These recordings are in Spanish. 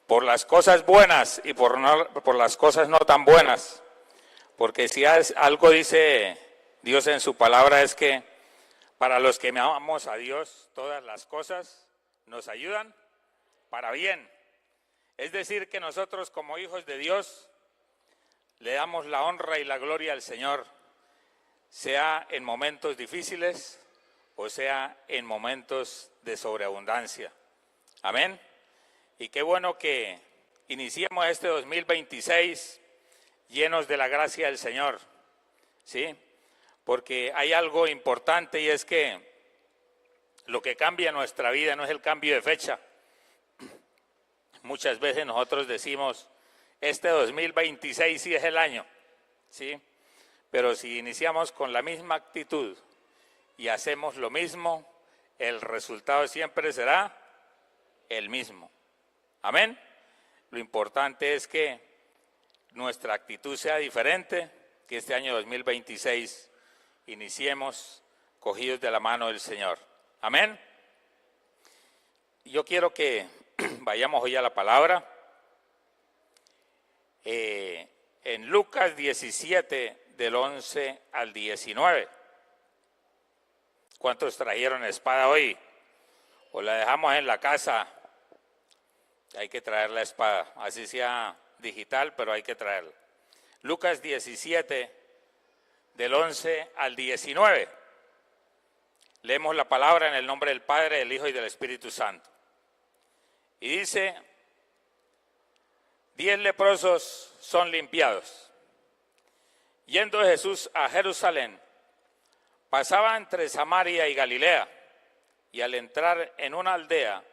por las cosas buenas y por las cosas no tan buenas. Porque si algo dice Dios en su palabra es que para los que amamos a Dios, todas las cosas nos ayudan para bien. Es decir, que nosotros como hijos de Dios le damos la honra y la gloria al Señor, sea en momentos difíciles o sea en momentos de sobreabundancia. Amén. Y qué bueno que iniciemos este 2026 llenos de la gracia del Señor, ¿sí? Porque hay algo importante y es que lo que cambia nuestra vida no es el cambio de fecha. Muchas veces nosotros decimos, este 2026 sí es el año, ¿sí? Pero si iniciamos con la misma actitud y hacemos lo mismo, el resultado siempre será el mismo. Amén. Lo importante es que nuestra actitud sea diferente, que este año 2026 iniciemos cogidos de la mano del Señor. Amén. Yo quiero que vayamos hoy a la palabra. En Lucas 17, del 11 al 19. ¿Cuántos trajeron espada hoy? ¿O la dejamos en la casa? Hay que traer la espada, así sea digital, pero hay que traerla. Lucas 17, del 11 al 19. Leemos la palabra en el nombre del Padre, del Hijo y del Espíritu Santo. Y dice, 10 leprosos son limpiados. Yendo Jesús a Jerusalén, pasaba entre Samaria y Galilea, y al entrar en una aldea,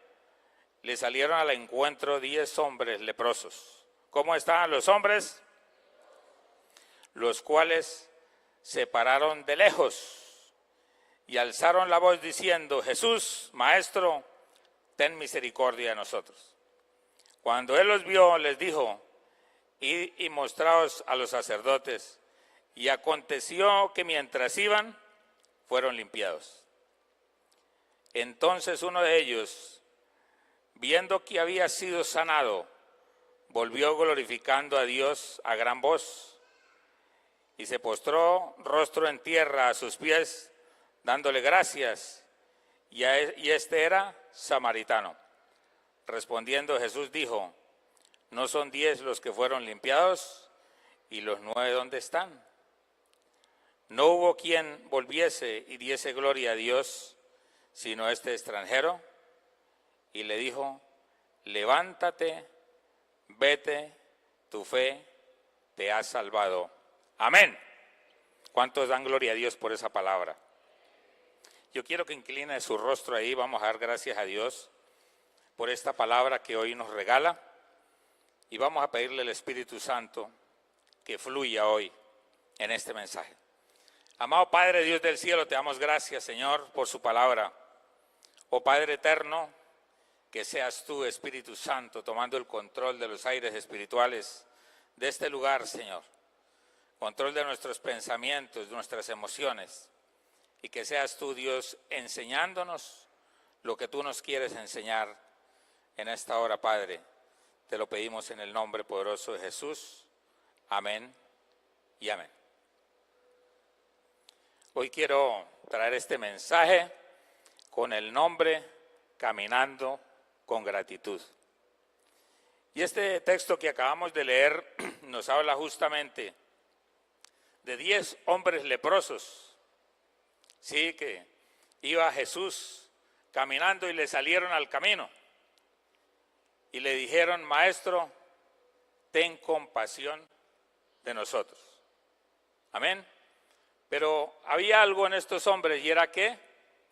le salieron al encuentro 10 hombres leprosos. ¿Cómo estaban los hombres? Los cuales se pararon de lejos y alzaron la voz diciendo, Jesús, Maestro, ten misericordia de nosotros. Cuando él los vio, les dijo, id y mostraos a los sacerdotes. Y aconteció que mientras iban, fueron limpiados. Entonces uno de ellos, viendo que había sido sanado, volvió glorificando a Dios a gran voz y se postró rostro en tierra a sus pies, dándole gracias, y este era samaritano. Respondiendo Jesús dijo, ¿no son 10 los que fueron limpiados? ¿Y los 9 dónde están? No hubo quien volviese y diese gloria a Dios, sino este extranjero, y le dijo, levántate, vete, tu fe te ha salvado. Amén. ¿Cuántos dan gloria a Dios por esa palabra? Yo quiero que incline su rostro ahí, vamos a dar gracias a Dios por esta palabra que hoy nos regala y vamos a pedirle al Espíritu Santo que fluya hoy en este mensaje. Amado Padre Dios del cielo, te damos gracias, Señor, por su palabra. Oh Padre eterno, que seas tú, Espíritu Santo, tomando el control de los aires espirituales de este lugar, Señor. Control de nuestros pensamientos, de nuestras emociones. Y que seas tú, Dios, enseñándonos lo que tú nos quieres enseñar en esta hora, Padre. Te lo pedimos en el nombre poderoso de Jesús. Amén y amén. Hoy quiero traer este mensaje con el nombre Caminando con Gratitud. Y este texto que acabamos de leer nos habla justamente de 10 hombres leprosos, sí, que iba Jesús caminando y le salieron al camino y le dijeron, Maestro, ten compasión de nosotros. Amén. Pero había algo en estos hombres y era que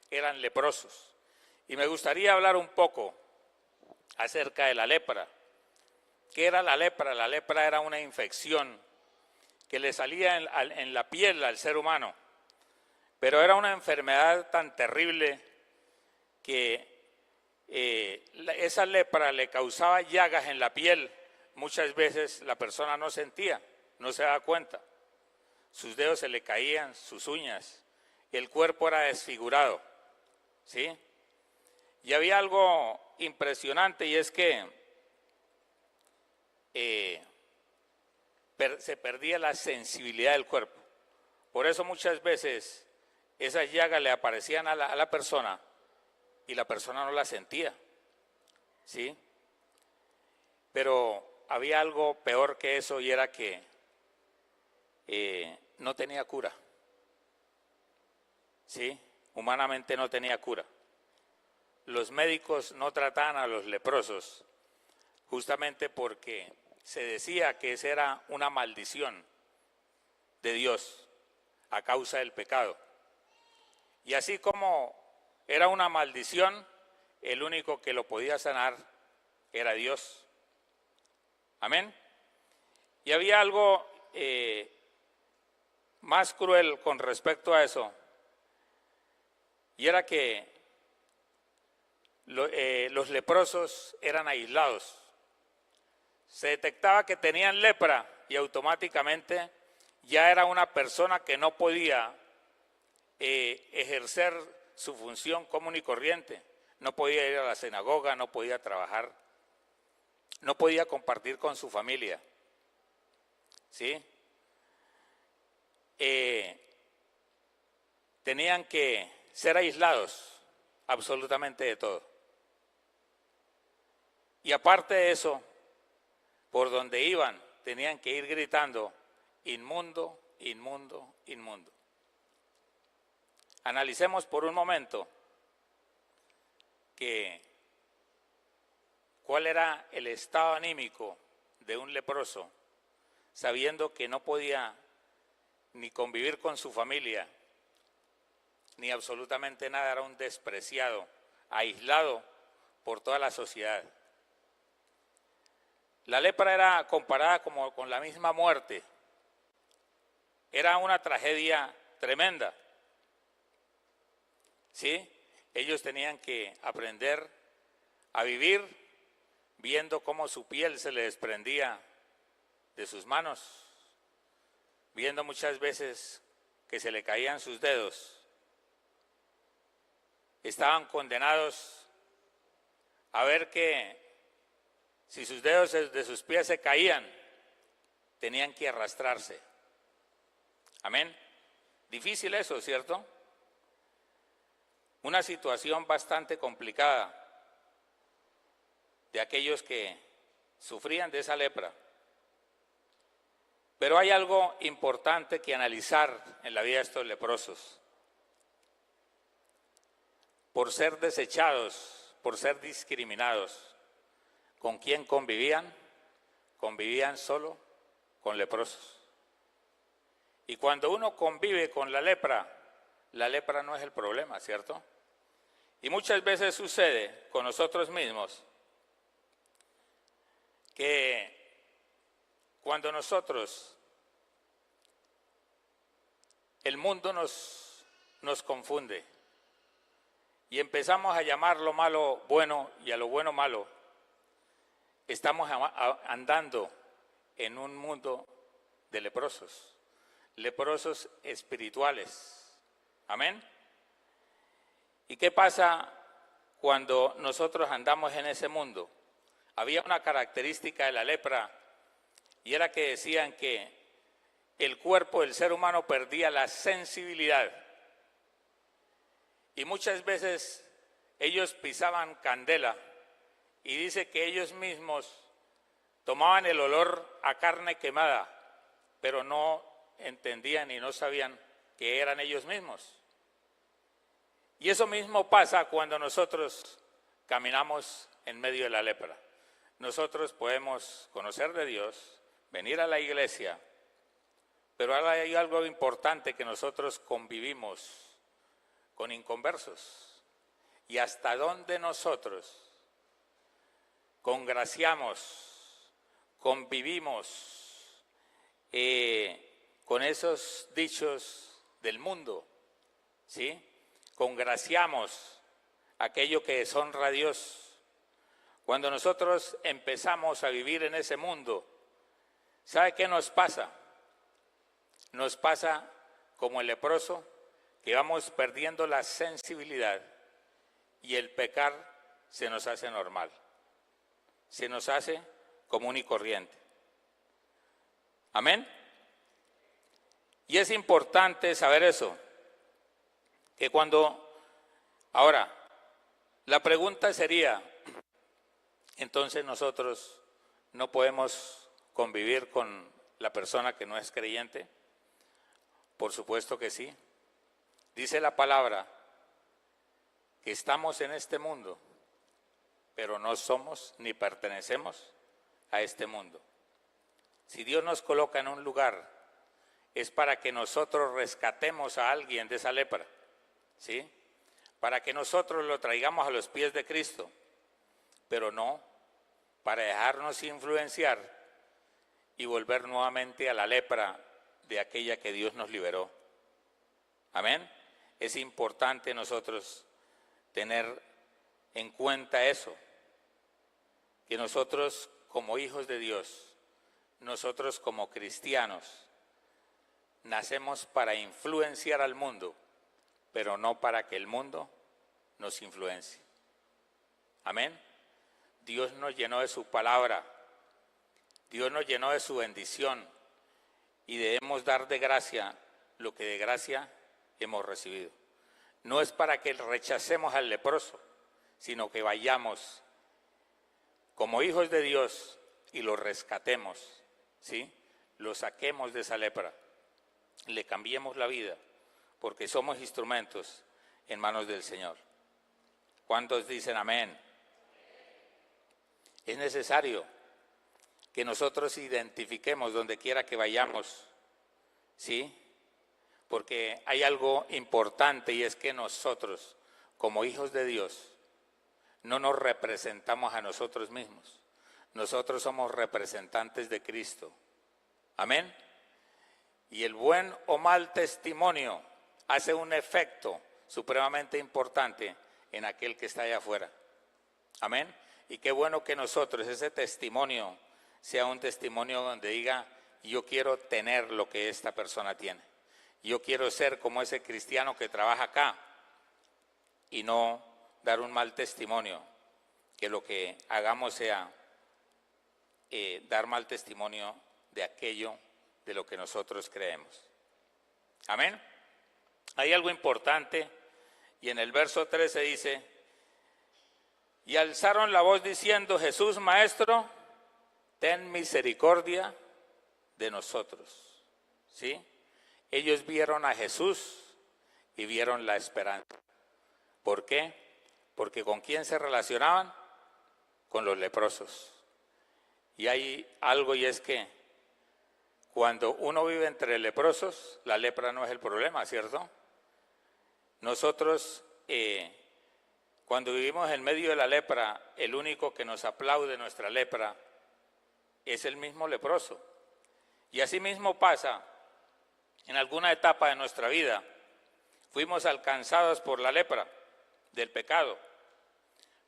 eran leprosos. Y me gustaría hablar un poco acerca de la lepra. ¿Qué era la lepra? La lepra era una infección que le salía en la piel al ser humano. Pero era una enfermedad tan terrible que esa lepra le causaba llagas en la piel. Muchas veces la persona no sentía, no se daba cuenta. Sus dedos se le caían, sus uñas, y el cuerpo era desfigurado, ¿sí? Y había algo impresionante y es que se perdía la sensibilidad del cuerpo. Por eso muchas veces esas llagas le aparecían a la persona y la persona no la sentía, ¿sí? Pero había algo peor que eso, y era que no tenía cura, ¿sí? Humanamente no tenía cura. Los médicos no trataban a los leprosos justamente porque se decía que esa era una maldición de Dios a causa del pecado. Y así como era una maldición, el único que lo podía sanar era Dios. Amén. Y había algo más cruel con respecto a eso, y era que los leprosos eran aislados. Se detectaba que tenían lepra y automáticamente ya era una persona que no podía ejercer su función común y corriente. No podía ir a la sinagoga, no podía trabajar, no podía compartir con su familia, ¿sí? Tenían que ser aislados absolutamente de todo. Y aparte de eso, por donde iban, tenían que ir gritando: inmundo, inmundo, inmundo. Analicemos por un momento cuál era el estado anímico de un leproso, sabiendo que no podía ni convivir con su familia, ni absolutamente nada, era un despreciado, aislado por toda la sociedad. La lepra era comparada como con la misma muerte. Era una tragedia tremenda, ¿sí? Ellos tenían que aprender a vivir viendo cómo su piel se le desprendía de sus manos, viendo muchas veces que se le caían sus dedos. Estaban condenados a ver que si sus dedos de sus pies se caían, tenían que arrastrarse. Amén. Difícil eso, ¿cierto? Una situación bastante complicada de aquellos que sufrían de esa lepra. Pero hay algo importante que analizar en la vida de estos leprosos. Por ser desechados, por ser discriminados, ¿con quién convivían? Convivían solo con leprosos. Y cuando uno convive con la lepra no es el problema, ¿cierto? Y muchas veces sucede con nosotros mismos que cuando nosotros, el mundo nos confunde y empezamos a llamar lo malo bueno y a lo bueno malo, estamos andando en un mundo de leprosos, leprosos espirituales. Amén. ¿Y qué pasa cuando nosotros andamos en ese mundo? Había una característica de la lepra, y era que decían que el cuerpo del ser humano perdía la sensibilidad. Y muchas veces ellos pisaban candela, y dice que ellos mismos tomaban el olor a carne quemada, pero no entendían y no sabían que eran ellos mismos. Y eso mismo pasa cuando nosotros caminamos en medio de la lepra. Nosotros podemos conocer de Dios, venir a la iglesia, pero ahora hay algo importante, que nosotros convivimos con inconversos. Y hasta dónde nosotros congraciamos, convivimos con esos dichos del mundo, ¿sí? Congraciamos aquello que deshonra a Dios. Cuando nosotros empezamos a vivir en ese mundo, ¿sabe qué nos pasa? Nos pasa como el leproso, que vamos perdiendo la sensibilidad y el pecar se nos hace normal, se nos hace común y corriente. Amén. Y es importante saber eso, que ahora, la pregunta sería, entonces nosotros no podemos convivir con la persona que no es creyente. Por supuesto que sí. Dice la palabra que estamos en este mundo, pero no somos ni pertenecemos a este mundo. Si Dios nos coloca en un lugar, es para que nosotros rescatemos a alguien de esa lepra, ¿sí? Para que nosotros lo traigamos a los pies de Cristo, pero no para dejarnos influenciar y volver nuevamente a la lepra de aquella que Dios nos liberó. Amén. Es importante nosotros tener en cuenta eso, que nosotros como hijos de Dios, nosotros como cristianos, nacemos para influenciar al mundo, pero no para que el mundo nos influencie. Amén. Dios nos llenó de su palabra, Dios nos llenó de su bendición y debemos dar de gracia lo que de gracia hemos recibido. No es para que rechacemos al leproso, sino que vayamos como hijos de Dios y lo rescatemos, ¿sí? Lo saquemos de esa lepra, le cambiemos la vida, porque somos instrumentos en manos del Señor. ¿Cuántos dicen amén? Es necesario que nosotros identifiquemos donde quiera que vayamos, ¿sí? Porque hay algo importante y es que nosotros, como hijos de Dios, no nos representamos a nosotros mismos. Nosotros somos representantes de Cristo. Amén. Y el buen o mal testimonio hace un efecto supremamente importante en aquel que está allá afuera. Amén. Y qué bueno que nosotros, ese testimonio, sea un testimonio donde diga, yo quiero tener lo que esta persona tiene. Yo quiero ser como ese cristiano que trabaja acá y no dar un mal testimonio, que lo que hagamos sea dar mal testimonio de aquello de lo que nosotros creemos. Amén. Hay algo importante y en el verso 13 dice, y alzaron la voz diciendo, Jesús, Maestro, ten misericordia de nosotros. ¿Sí? Ellos vieron a Jesús y vieron la esperanza. ¿Por qué? Porque ¿con quién se relacionaban? Con los leprosos. Y hay algo y es que cuando uno vive entre leprosos, la lepra no es el problema, ¿cierto? Nosotros, cuando vivimos en medio de la lepra, el único que nos aplaude nuestra lepra es el mismo leproso. Y así mismo pasa en alguna etapa de nuestra vida. Fuimos alcanzados por la lepra del pecado,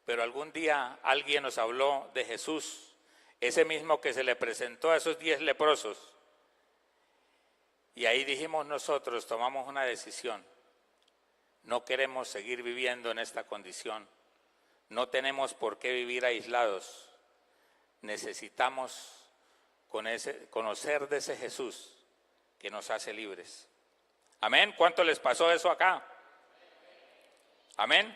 pero algún día alguien nos habló de Jesús, ese mismo que se le presentó a esos 10 leprosos. Y ahí dijimos nosotros, tomamos una decisión. No queremos seguir viviendo en esta condición. No tenemos por qué vivir aislados. Necesitamos conocer de ese Jesús que nos hace libres. Amén. ¿Cuánto les pasó eso acá? Amén.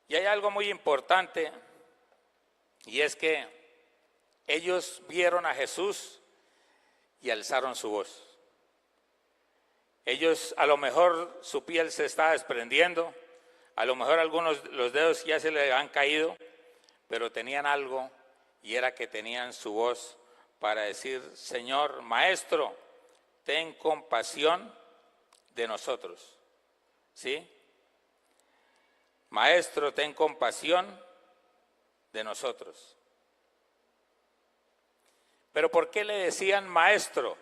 Y hay algo muy importante y es que ellos vieron a Jesús y alzaron su voz. Ellos, a lo mejor su piel se está desprendiendo, a lo mejor algunos los dedos ya se les han caído, pero tenían algo y era que tenían su voz para decir, Señor, Maestro, ten compasión de nosotros. ¿Sí? Maestro, ten compasión de nosotros. ¿Pero por qué le decían maestro?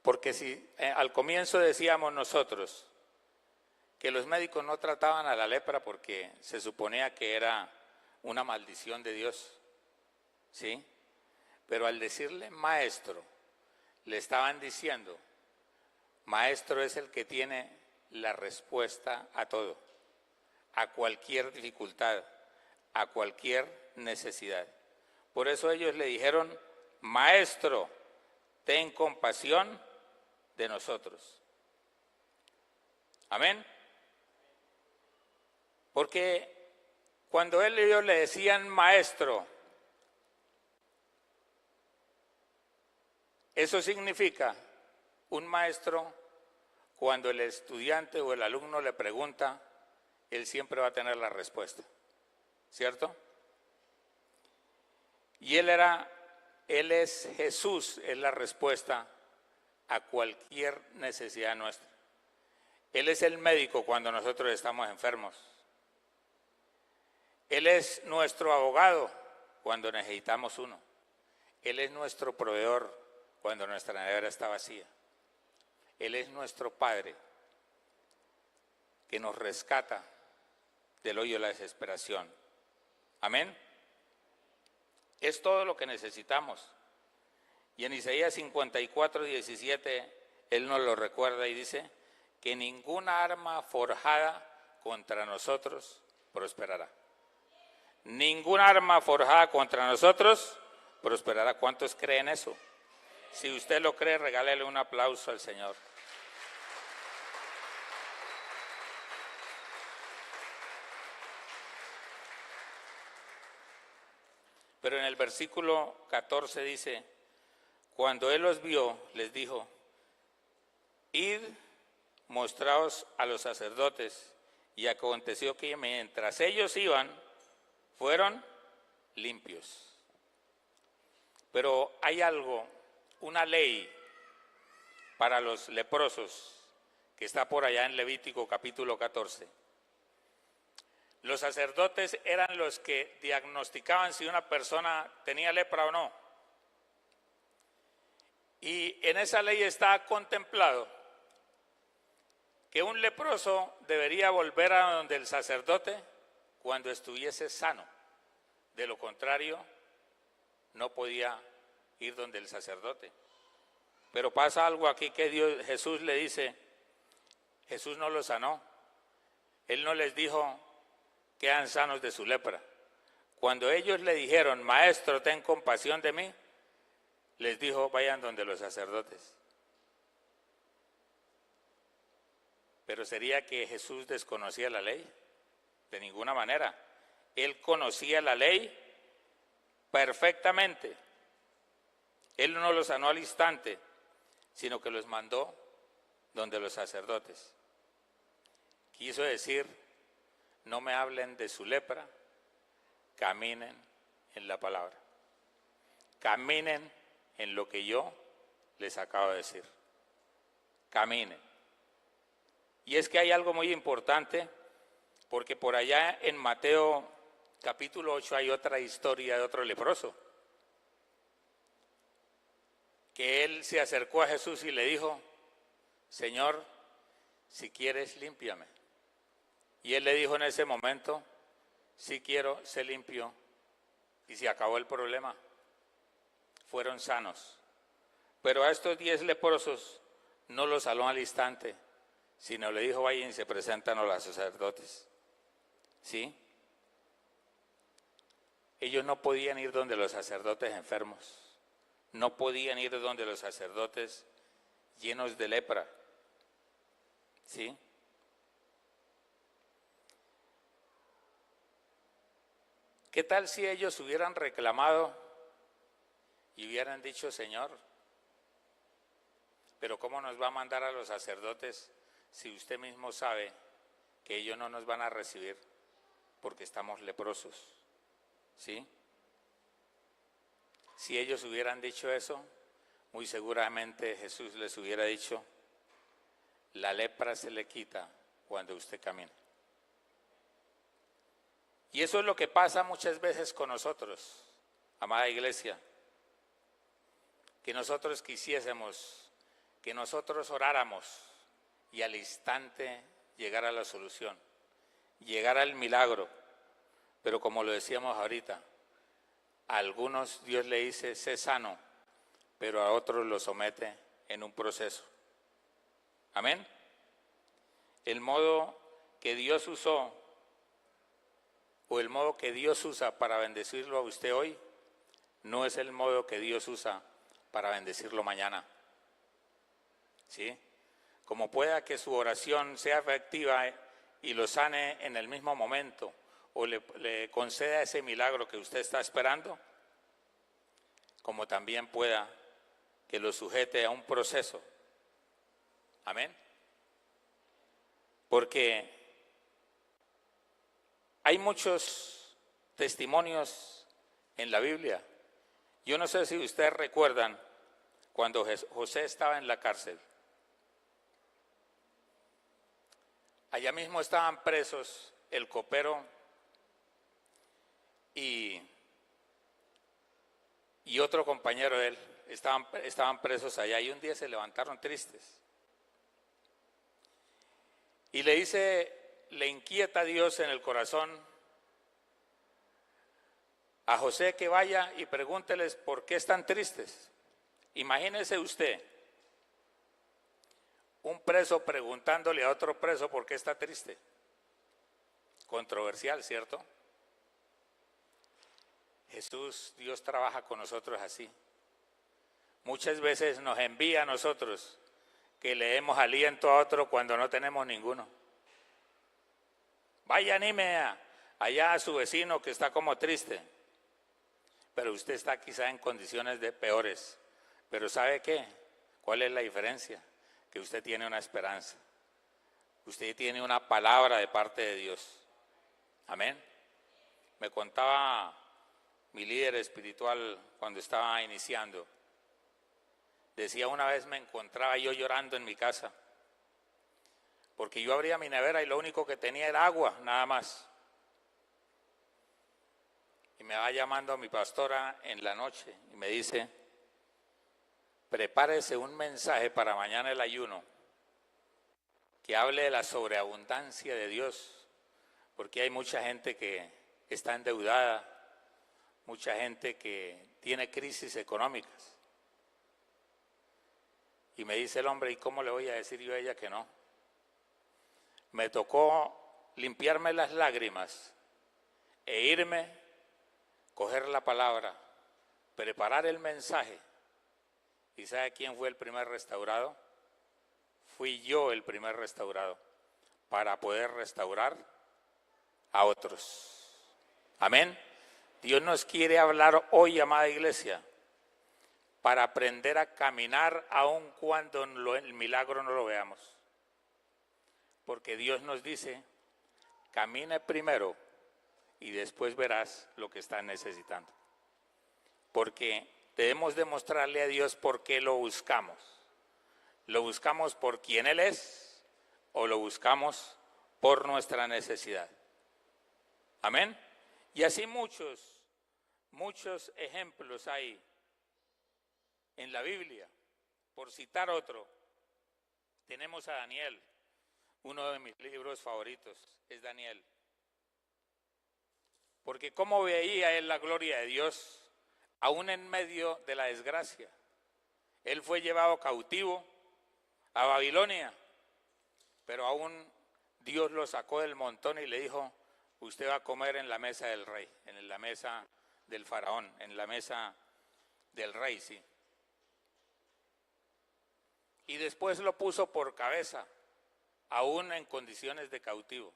Porque si al comienzo decíamos nosotros que los médicos no trataban a la lepra porque se suponía que era una maldición de Dios, ¿sí? Pero al decirle maestro, le estaban diciendo, maestro es el que tiene la respuesta a todo, a cualquier dificultad, a cualquier necesidad. Por eso ellos le dijeron, Maestro, ten compasión de nosotros. Amén. Porque cuando ellos le decían Maestro, eso significa un maestro, cuando el estudiante o el alumno le pregunta, él siempre va a tener la respuesta, ¿cierto? Y él es Jesús, es la respuesta a cualquier necesidad nuestra. Él es el médico cuando nosotros estamos enfermos. Él es nuestro abogado cuando necesitamos uno. Él es nuestro proveedor cuando nuestra nevera está vacía. Él es nuestro Padre que nos rescata del hoyo de la desesperación. Amén. Es todo lo que necesitamos. Y en Isaías 54, 17, Él nos lo recuerda y dice que ninguna arma forjada contra nosotros prosperará. Ninguna arma forjada contra nosotros prosperará. ¿Cuántos creen eso? Si usted lo cree, regálele un aplauso al Señor. Pero en el versículo 14 dice, cuando Él los vio, les dijo, id, mostraos a los sacerdotes. Y aconteció que mientras ellos iban, fueron limpios. Pero hay algo, una ley para los leprosos que está por allá en Levítico capítulo 14. Los sacerdotes eran los que diagnosticaban si una persona tenía lepra o no. Y en esa ley está contemplado que un leproso debería volver a donde el sacerdote cuando estuviese sano. De lo contrario, no podía ir donde el sacerdote. Pero pasa algo aquí que Jesús le dice, Jesús no los sanó. Él no les dijo, quedan sanos de su lepra. Cuando ellos le dijeron, Maestro, ten compasión de mí, les dijo, vayan donde los sacerdotes. Pero ¿sería que Jesús desconocía la ley? De ninguna manera. Él conocía la ley perfectamente. Él no los sanó al instante, sino que los mandó donde los sacerdotes. Quiso decir, no me hablen de su lepra, caminen en la palabra. Caminen en lo que yo les acabo de decir. Caminen. Y es que hay algo muy importante, porque por allá en Mateo capítulo 8 hay otra historia de otro leproso, que él se acercó a Jesús y le dijo, Señor, si quieres, límpiame. Y él le dijo en ese momento, sí quiero, sé limpio, y se acabó el problema. Fueron sanos. Pero a estos 10 leprosos no los sanó al instante, sino le dijo, vayan y se presentan a los sacerdotes. ¿Sí? Ellos no podían ir donde los sacerdotes enfermos. No podían ir donde los sacerdotes llenos de lepra. ¿Sí? ¿Qué tal si ellos hubieran reclamado y hubieran dicho, Señor, pero cómo nos va a mandar a los sacerdotes si usted mismo sabe que ellos no nos van a recibir porque estamos leprosos? ¿Sí? Si ellos hubieran dicho eso, muy seguramente Jesús les hubiera dicho, la lepra se le quita cuando usted camina. Y eso es lo que pasa muchas veces con nosotros, amada iglesia, que nosotros quisiésemos, que nosotros oráramos y al instante llegara la solución, llegara el milagro, pero como lo decíamos ahorita, a algunos Dios le dice, sé sano, pero a otros lo somete en un proceso. Amén. El modo que Dios usó o el modo que Dios usa para bendecirlo a usted hoy no es el modo que Dios usa para bendecirlo mañana. ¿Sí? Como pueda que su oración sea efectiva y lo sane en el mismo momento, o le conceda ese milagro que usted está esperando, como también pueda que lo sujete a un proceso. Amén. Porque hay muchos testimonios en la Biblia. Yo no sé si ustedes recuerdan cuando José estaba en la cárcel. Allá mismo estaban presos el copero y otro compañero de él. Estaban presos allá y un día se levantaron tristes. Y le inquieta a Dios en el corazón a José que vaya y pregúnteles por qué están tristes. Imagínese usted, un preso preguntándole a otro preso por qué está triste. Controversial, ¿cierto? Dios trabaja con nosotros así. Muchas veces nos envía a nosotros que le demos aliento a otro cuando no tenemos ninguno. Vaya, anime allá a su vecino que está como triste, pero usted está quizá en condiciones peores. Pero ¿sabe qué? ¿Cuál es la diferencia? Que usted tiene una esperanza. Usted tiene una palabra de parte de Dios. Amén. Me contaba mi líder espiritual cuando estaba iniciando. Decía, una vez me encontraba yo llorando en mi casa, porque yo abría mi nevera y lo único que tenía era agua, nada más. Y me va llamando mi pastora en la noche y me dice, prepárese un mensaje para mañana el ayuno, que hable de la sobreabundancia de Dios, porque hay mucha gente que está endeudada, mucha gente que tiene crisis económicas. Y me dice el hombre, ¿y cómo le voy a decir yo a ella que no? Me tocó limpiarme las lágrimas e irme, coger la palabra, preparar el mensaje. ¿Y sabe quién fue el primer restaurado? Fui yo el primer restaurado, para poder restaurar a otros. Amén. Dios nos quiere hablar hoy, amada iglesia, para aprender a caminar aun cuando el milagro no lo veamos. Porque Dios nos dice, camine primero y después verás lo que estás necesitando. Porque debemos demostrarle a Dios por qué lo buscamos. ¿Lo buscamos por quién Él es o lo buscamos por nuestra necesidad? Amén. Y así muchos ejemplos hay en la Biblia. Por citar otro, tenemos a Daniel. Uno de mis libros favoritos es Daniel. Porque cómo veía él la gloria de Dios, aún en medio de la desgracia. Él fue llevado cautivo a Babilonia, pero aún Dios lo sacó del montón y le dijo, usted va a comer en la mesa del rey, en la mesa del faraón, en la mesa del rey, sí. Y después lo puso por cabeza, aún en condiciones de cautivo.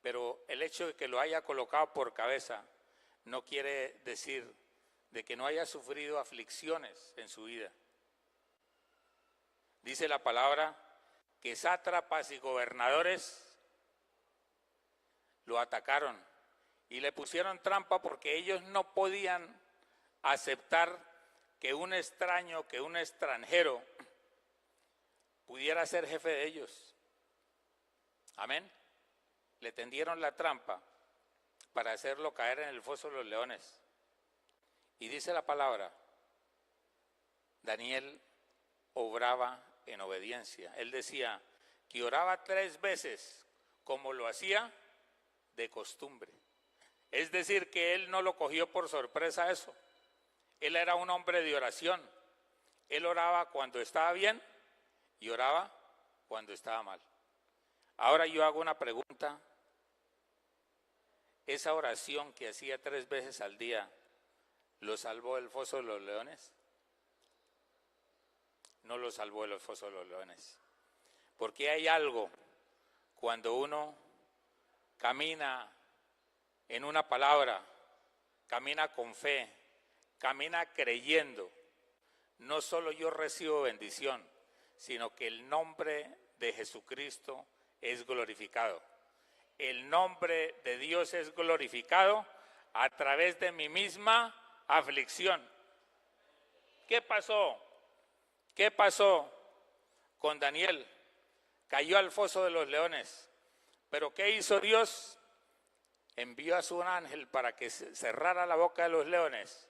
Pero el hecho de que lo haya colocado por cabeza no quiere decir de que no haya sufrido aflicciones en su vida. Dice la palabra que sátrapas y gobernadores lo atacaron y le pusieron trampa porque ellos no podían aceptar que un extraño, que un extranjero pudiera ser jefe de ellos. Amén. Le tendieron la trampa para hacerlo caer en el foso de los leones. Y dice la palabra, Daniel obraba en obediencia. Él decía que oraba 3 veces como lo hacía de costumbre. Es decir, que él no lo cogió por sorpresa eso. Él era un hombre de oración. Él oraba cuando estaba bien y oraba cuando estaba mal. Ahora yo hago una pregunta. esa oración que hacía 3 veces al día, ¿lo salvó del foso de los leones? No lo salvó del foso de los leones. Porque hay algo cuando uno camina en una palabra, camina con fe, camina creyendo. No solo yo recibo bendición, sino que el nombre de Jesucristo es glorificado. El nombre de Dios es glorificado a través de mi misma aflicción. ¿Qué pasó? ¿Qué pasó con Daniel? Cayó al foso de los leones. ¿Pero qué hizo Dios? Envió a su ángel para que cerrara la boca de los leones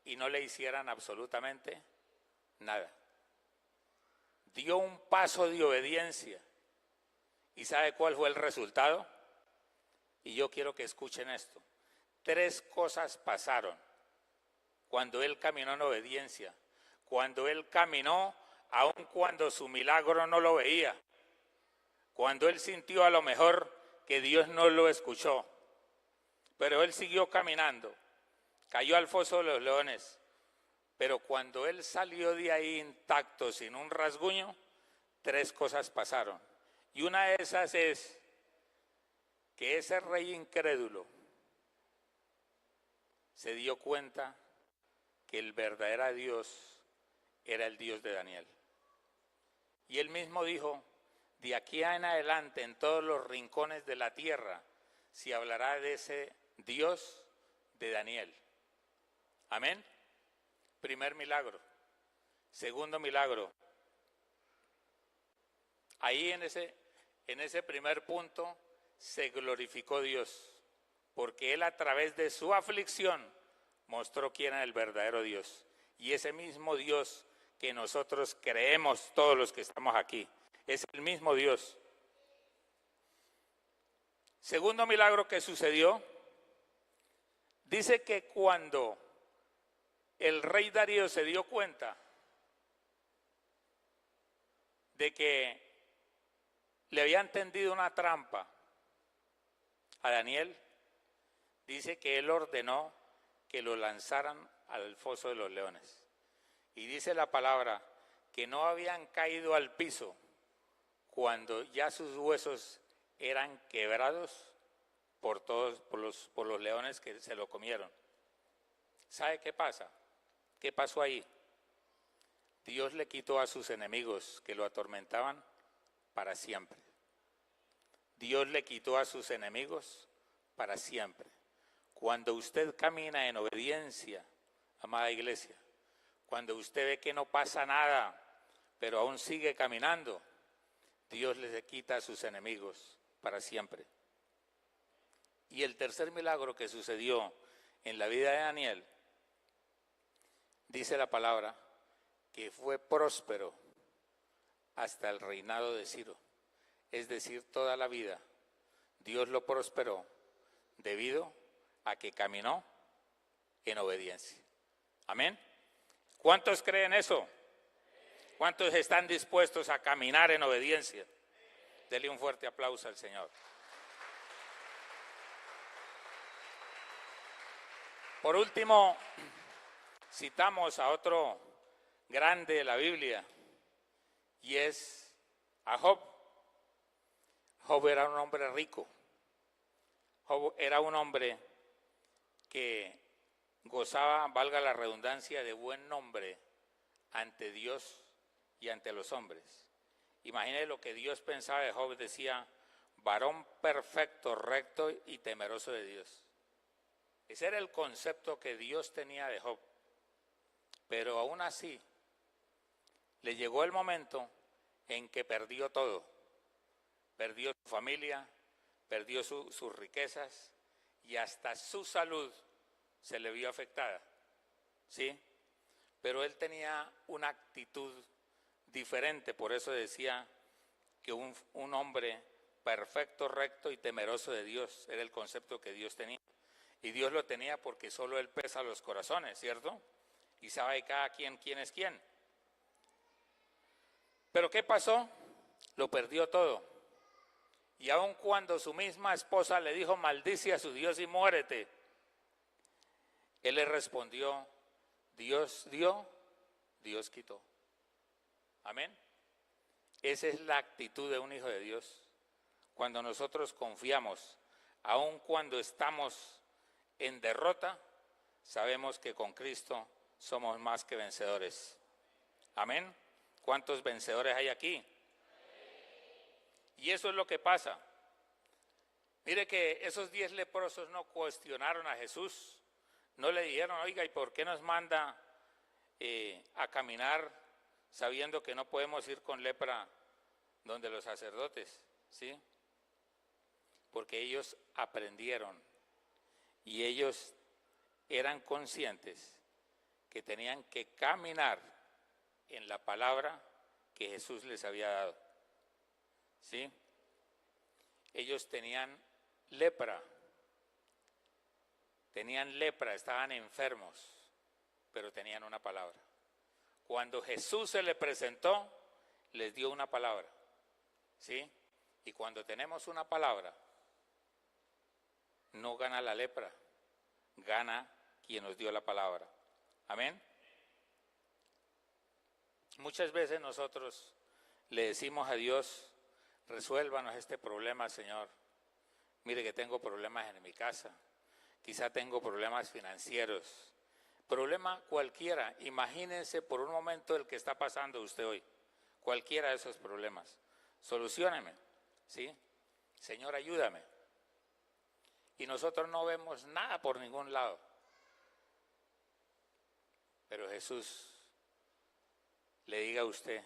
y no le hicieran absolutamente nada. Dio un paso de obediencia. ¿Y sabe cuál fue el resultado? Y yo quiero que escuchen esto. 3 cosas pasaron cuando él caminó en obediencia. Cuando él caminó, aun cuando su milagro no lo veía. Cuando él sintió a lo mejor que Dios no lo escuchó. Pero él siguió caminando. Cayó al foso de los leones. Pero cuando él salió de ahí intacto, sin un rasguño, 3 cosas pasaron. Y una de esas es que ese rey incrédulo se dio cuenta que el verdadero Dios era el Dios de Daniel. Y él mismo dijo, de aquí en adelante, en todos los rincones de la tierra, se hablará de ese Dios de Daniel. Amén. Primer milagro. Segundo milagro. Ahí en ese primer punto se glorificó Dios, porque él a través de su aflicción mostró quién era el verdadero Dios. Y ese mismo Dios que nosotros creemos todos los que estamos aquí, es el mismo Dios. Segundo milagro que sucedió, dice que cuando el rey Darío se dio cuenta de que le habían tendido una trampa a Daniel, dice que él ordenó que lo lanzaran al foso de los leones. Y dice la palabra que no habían caído al piso cuando ya sus huesos eran quebrados por los leones que se lo comieron. ¿Sabe qué pasa? ¿Qué pasó ahí? Dios le quitó a sus enemigos que lo atormentaban para siempre. Dios le quitó a sus enemigos para siempre. Cuando usted camina en obediencia, amada iglesia, cuando usted ve que no pasa nada, pero aún sigue caminando, Dios le quita a sus enemigos para siempre. Y el tercer milagro que sucedió en la vida de Daniel, dice la palabra, que fue próspero hasta el reinado de Ciro. Es decir, toda la vida Dios lo prosperó debido a que caminó en obediencia. Amén. ¿Cuántos creen eso? ¿Cuántos están dispuestos a caminar en obediencia? Dele un fuerte aplauso al Señor. Por último, citamos a otro grande de la Biblia y es a Job. Job era un hombre rico. Job era un hombre que gozaba, valga la redundancia, de buen nombre ante Dios y ante los hombres. Imagine lo que Dios pensaba de Job, decía, varón perfecto, recto y temeroso de Dios. Ese era el concepto que Dios tenía de Job. Pero aún así, le llegó el momento en que perdió todo. Perdió su familia, perdió sus riquezas y hasta su salud se le vio afectada. ¿Sí? Pero él tenía una actitud diferente, por eso decía que un hombre perfecto, recto y temeroso de Dios era el concepto que Dios tenía. Y Dios lo tenía porque solo Él pesa los corazones, ¿cierto? Y sabe cada quien quién es quién. Pero ¿qué pasó? Lo perdió todo. Y aun cuando su misma esposa le dijo, maldice a su Dios y muérete, él le respondió, Dios dio, Dios quitó. Amén. Esa es la actitud de un hijo de Dios. Cuando nosotros confiamos, aun cuando estamos en derrota, sabemos que con Cristo somos más que vencedores. Amén. ¿Cuántos vencedores hay aquí? Y eso es lo que pasa. Mire que esos 10 leprosos no cuestionaron a Jesús. No le dijeron, oiga, ¿y por qué nos manda a caminar sabiendo que no podemos ir con lepra donde los sacerdotes? ¿Sí? Porque ellos aprendieron y ellos eran conscientes que tenían que caminar en la palabra que Jesús les había dado. ¿Sí? Ellos tenían lepra, estaban enfermos, pero tenían una palabra. Cuando Jesús se les presentó, les dio una palabra. ¿Sí? Y cuando tenemos una palabra, no gana la lepra, gana quien nos dio la palabra. Amén. Muchas veces nosotros le decimos a Dios, resuélvanos este problema, Señor. Mire que tengo problemas en mi casa, quizá tengo problemas financieros, problema cualquiera. Imagínense por un momento el que está pasando usted hoy, cualquiera de esos problemas. Solucióneme, ¿sí? Señor, ayúdame. Y nosotros no vemos nada por ningún lado. Pero Jesús le diga a usted,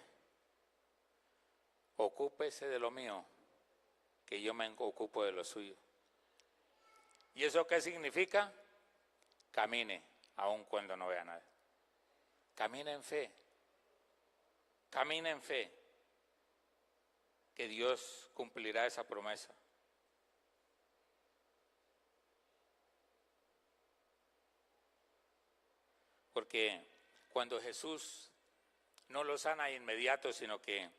ocúpese de lo mío, que yo me ocupo de lo suyo. ¿Y eso qué significa? Camine, aun cuando no vea nada. Camine en fe. Camine en fe, que Dios cumplirá esa promesa. Porque cuando Jesús no los sana de inmediato, sino que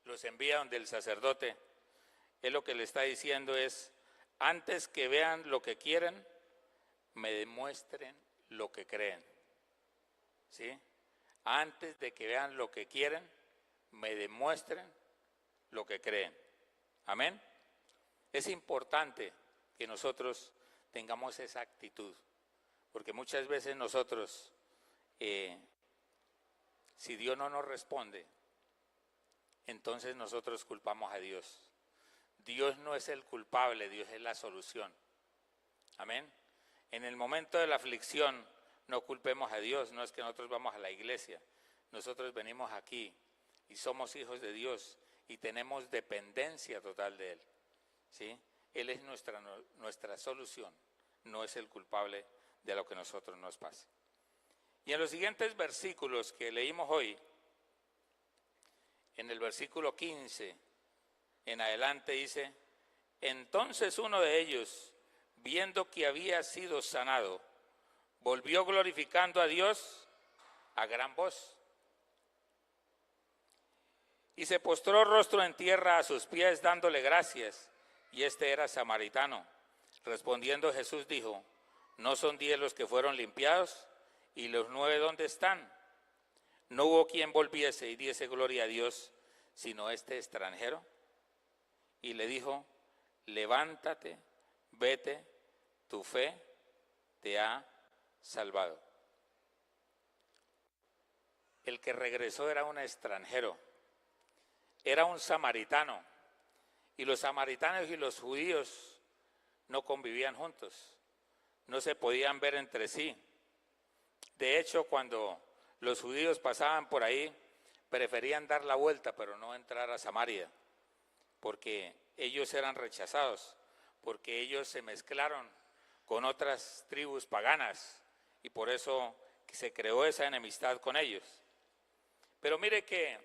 los envía donde el sacerdote, él lo que le está diciendo es, antes que vean lo que quieren, me demuestren lo que creen. ¿Sí? Antes de que vean lo que quieren, me demuestren lo que creen. Amén. Es importante que nosotros tengamos esa actitud, porque muchas veces nosotros, si Dios no nos responde, entonces nosotros culpamos a Dios. Dios no es el culpable, Dios es la solución. Amén. En el momento de la aflicción, no culpemos a Dios, no es que nosotros vamos a la iglesia, nosotros venimos aquí y somos hijos de Dios y tenemos dependencia total de Él. ¿Sí? Él es nuestra solución, no es el culpable de lo que a nosotros nos pase. Y en los siguientes versículos que leímos hoy, en el versículo 15 en adelante dice, entonces uno de ellos, viendo que había sido sanado, volvió glorificando a Dios a gran voz. Y se postró rostro en tierra a sus pies dándole gracias, y este era samaritano. Respondiendo Jesús dijo, ¿no son 10 los que fueron limpiados? ¿Y los 9 dónde están? No hubo quien volviese y diese gloria a Dios, sino este extranjero. Y le dijo, levántate, vete, tu fe te ha salvado. El que regresó era un extranjero, era un samaritano, y los samaritanos y los judíos no convivían juntos, no se podían ver entre sí. De hecho, cuando los judíos pasaban por ahí, preferían dar la vuelta, pero no entrar a Samaria, porque ellos eran rechazados, porque ellos se mezclaron con otras tribus paganas, y por eso se creó esa enemistad con ellos. Pero mire que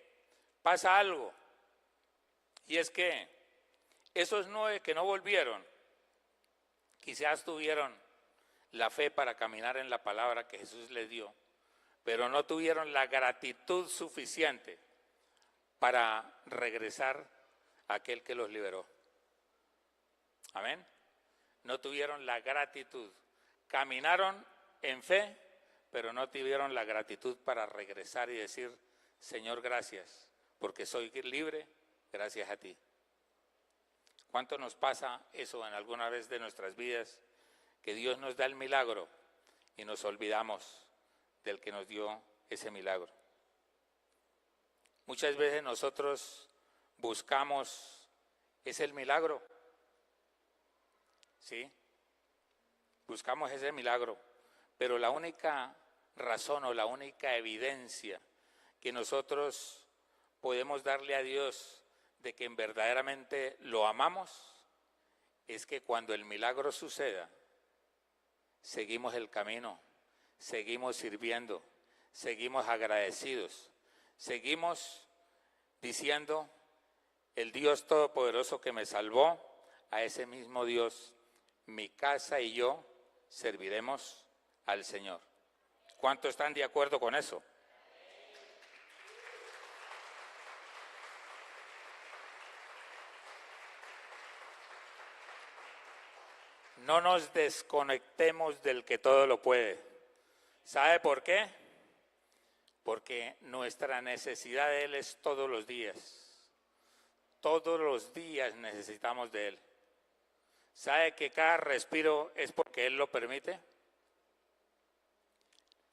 pasa algo, y es que esos 9 que no volvieron, quizás tuvieron la fe para caminar en la palabra que Jesús les dio, pero no tuvieron la gratitud suficiente para regresar a aquel que los liberó. Amén. No tuvieron la gratitud. Caminaron en fe, pero no tuvieron la gratitud para regresar y decir, Señor, gracias, porque soy libre gracias a ti. ¿Cuánto nos pasa eso en alguna vez de nuestras vidas? Que Dios nos da el milagro y nos olvidamos del que nos dio ese milagro. Muchas veces nosotros buscamos, es el milagro, ¿sí? Buscamos ese milagro, pero la única razón o la única evidencia que nosotros podemos darle a Dios de que verdaderamente lo amamos es que cuando el milagro suceda, seguimos el camino, seguimos sirviendo, seguimos agradecidos, seguimos diciendo, el Dios Todopoderoso que me salvó, a ese mismo Dios, mi casa y yo serviremos al Señor. ¿Cuántos están de acuerdo con eso? No nos desconectemos del que todo lo puede. ¿Sabe por qué? Porque nuestra necesidad de Él es todos los días. Todos los días necesitamos de Él. ¿Sabe que cada respiro es porque Él lo permite?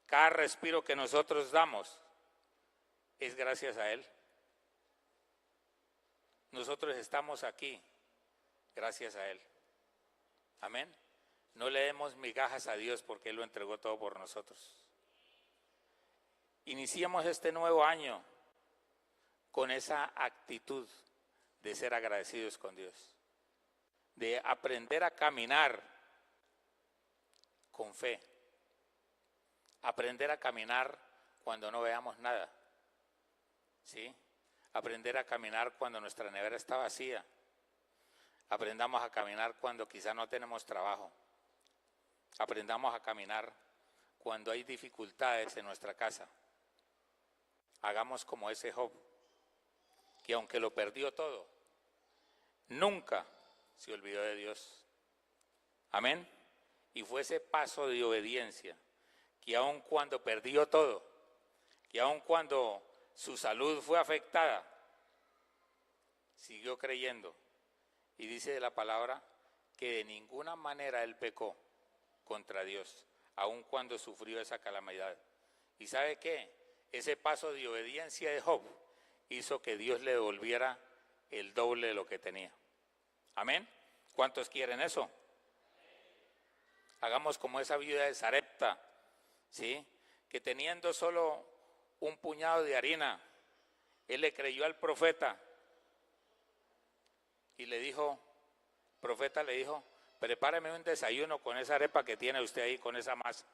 Cada respiro que nosotros damos es gracias a Él. Nosotros estamos aquí gracias a Él. Amén. No le demos migajas a Dios porque Él lo entregó todo por nosotros. Iniciemos este nuevo año con esa actitud de ser agradecidos con Dios, de aprender a caminar con fe, aprender a caminar cuando no veamos nada, ¿sí? Aprender a caminar cuando nuestra nevera está vacía. Aprendamos a caminar cuando quizá no tenemos trabajo. Aprendamos a caminar cuando hay dificultades en nuestra casa. Hagamos como ese Job, que aunque lo perdió todo, nunca se olvidó de Dios. Amén. Y fue ese paso de obediencia, que aun cuando perdió todo, que aun cuando su salud fue afectada, siguió creyendo. Y dice de la palabra que de ninguna manera él pecó contra Dios, aun cuando sufrió esa calamidad. ¿Y sabe qué? Ese paso de obediencia de Job hizo que Dios le devolviera el doble de lo que tenía. Amén. ¿Cuántos quieren eso? Hagamos como esa viuda de Sarepta, ¿sí? Que teniendo solo un puñado de harina, él le creyó al profeta. Y le dijo, el profeta le dijo, prepáreme un desayuno con esa arepa que tiene usted ahí, con esa masa.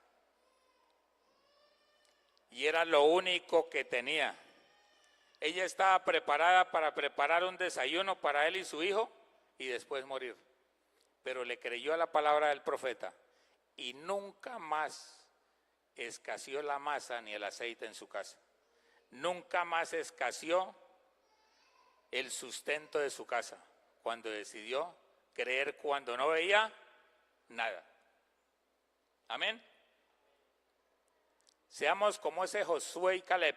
Y era lo único que tenía. Ella estaba preparada para preparar un desayuno para él y su hijo y después morir. Pero le creyó a la palabra del profeta y nunca más escaseó la masa ni el aceite en su casa. Nunca más escaseó el sustento de su casa, cuando decidió creer cuando no veía nada. Amén. Seamos como ese Josué y Caleb.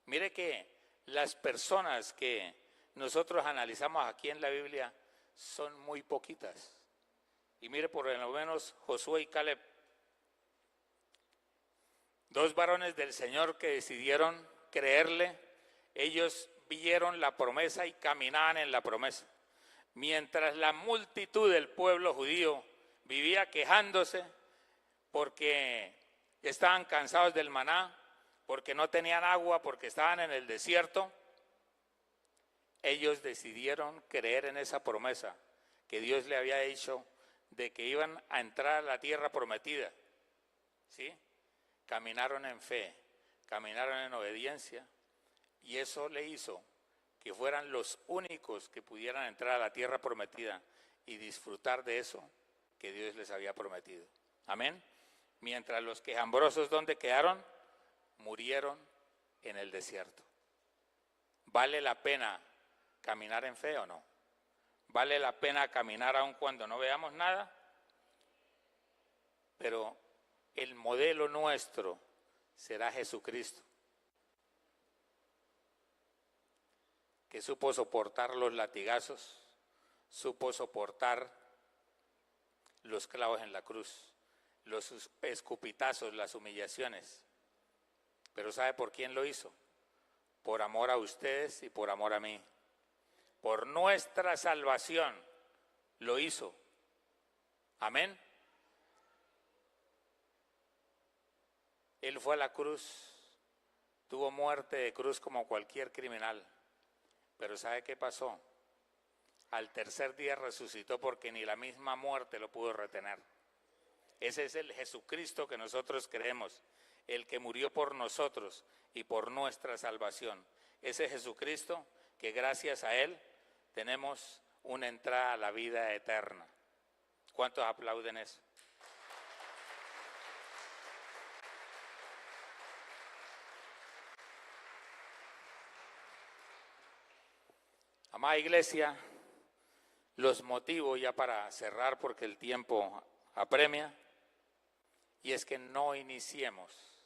Mire que las personas que nosotros analizamos aquí en la Biblia son muy poquitas. Y mire por lo menos Josué y Caleb. Dos varones del Señor que decidieron creerle. Ellos vieron la promesa y caminaban en la promesa. Mientras la multitud del pueblo judío vivía quejándose porque estaban cansados del maná, porque no tenían agua, porque estaban en el desierto, ellos decidieron creer en esa promesa que Dios le había dicho de que iban a entrar a la tierra prometida. ¿Sí? Caminaron en fe, caminaron en obediencia, y eso le hizo que fueran los únicos que pudieran entrar a la tierra prometida y disfrutar de eso que Dios les había prometido. Amén. Mientras los quejambrosos, ¿dónde quedaron? Murieron en el desierto. Vale la pena caminar en fe o no? ¿Vale la pena caminar aun cuando no veamos nada? Pero el modelo nuestro será Jesucristo, que supo soportar los latigazos, supo soportar los clavos en la cruz, los escupitazos, las humillaciones. Pero ¿sabe por quién lo hizo? Por amor a ustedes y por amor a mí. Por nuestra salvación lo hizo. Amén. Él fue a la cruz, tuvo muerte de cruz como cualquier criminal. Pero ¿sabe qué pasó? Al tercer día resucitó porque ni la misma muerte lo pudo retener. Ese es el Jesucristo que nosotros creemos, el que murió por nosotros y por nuestra salvación. Ese Jesucristo que gracias a Él tenemos una entrada a la vida eterna. ¿Cuántos aplauden eso? Amada iglesia, los motivo ya para cerrar porque el tiempo apremia, y es que no iniciemos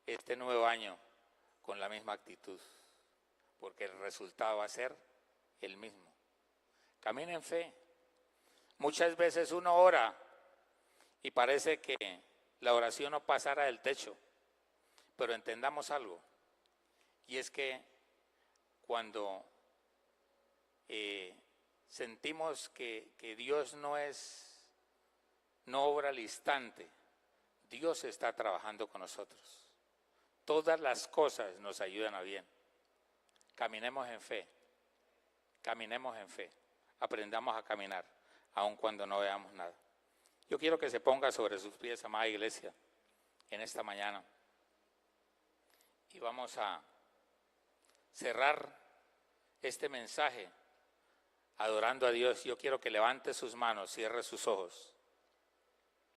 este nuevo año con la misma actitud, porque el resultado va a ser el mismo. Camina en fe. Muchas veces uno ora y parece que la oración no pasara del techo, pero entendamos algo, y es que cuando sentimos que Dios no obra al instante, Dios está trabajando con nosotros. Todas las cosas nos ayudan a bien. Caminemos en fe, aprendamos a caminar, aun cuando no veamos nada. Yo quiero que se ponga sobre sus pies, amada iglesia, en esta mañana. Y vamos a cerrar este mensaje adorando a Dios. Yo quiero que levante sus manos, cierre sus ojos.